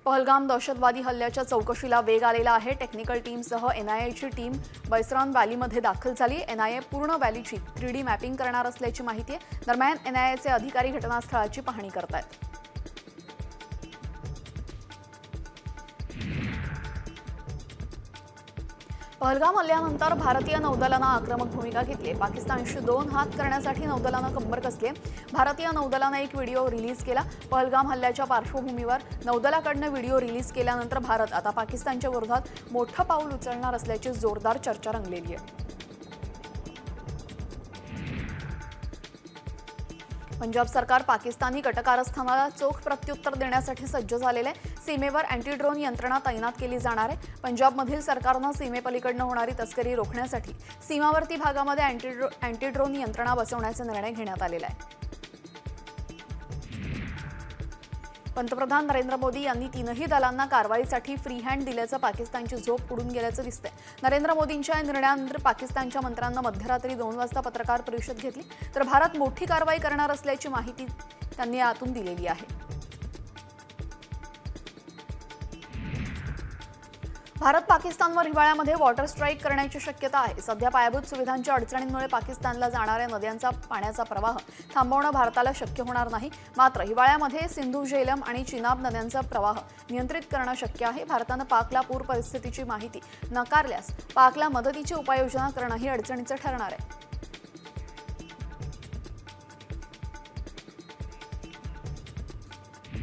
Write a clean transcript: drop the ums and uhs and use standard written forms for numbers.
पहलगाम दहशतवादी हल्ल्याच्या चौकशीला वेग आलेला आहे। टेक्निकल टीमसह एनआयएची टीम बैसरान व्हॅलीमध्ये दाखल झाली। एनआयए पूर्ण व्हॅलीची 3D मॅपिंग करणार असल्याची माहिती आहे। दरम्यान एनआयएचे अधिकारी घटनास्थळाची पाहणी करतायत। पहलगाम हल्ल्यानंतर भारतीय नौदलानं आक्रमक भूमिका घेतली। पाकिस्तानशी 2 हात करण्यासाठी नौदलानं कंबर कसली। भारतीय नौदलानं एक व्हिडिओ रिलीज केला। पहलगाम हल्ल्याच्या पार्श्वभूमीवर नौदलाकडनं व्हिडिओ रिलीज केल्यानंतर भारत आता पाकिस्तानच्या विरोधात मोठं पाऊल उचलणार असल्याची जोरदार चर्चा रंगलेली आहे। पंजाब सरकार पाकिस्तानी कटकारस्थानाला चोख प्रत्युत्तर देण्यासाठी सज्ज झालेले आहे। सीमेवर अँटी ड्रोन यंत्रणा तैनात केली जाणार आहे। पंजाबमधील सरकारनं सीमेपलीकडनं होणारी तस्करी रोखण्यासाठी सीमावर्ती भागामध्ये अँटी ड्रोन यंत्रणा बसवण्याचा निर्णय घेण्यात आलेला आहे। पंतप्रधान नरेंद्र मोदी यांनी तीनही दलांना कारवाईसाठी फ्री हँड दिल्याचं पाकिस्तानची झोप उडून गेल्याचं दिसतंय। नरेंद्र मोदींच्या निर्णयानंतर पाकिस्तानच्या मंत्र्यांना मध्यरात्री 2 वाजता पत्रकार परिषद घेतली, तर भारत मोठी कारवाई करणार असल्याची माहिती त्यांनी आतून दिलेली आहे। भारत पाकिस्तानवर हिवाळ्यामध्ये वॉटर स्ट्राईक करण्याची शक्यता आहे। सध्या पायाभूत सुविधांच्या अडचणींमुळे पाकिस्तानला जाणाऱ्या नद्यांचा पाण्याचा प्रवाह थांबवणं भारताला शक्य होणार नाही। मात्र हिवाळ्यामध्ये सिंधू, झेलम आणि चिनाब नद्यांचा प्रवाह नियंत्रित करणं शक्य आहे। भारतानं पाकला पूर परिस्थितीची माहिती नकारल्यास पाकला मदतीची उपाययोजना करणंही अडचणीचं ठरणार आहे।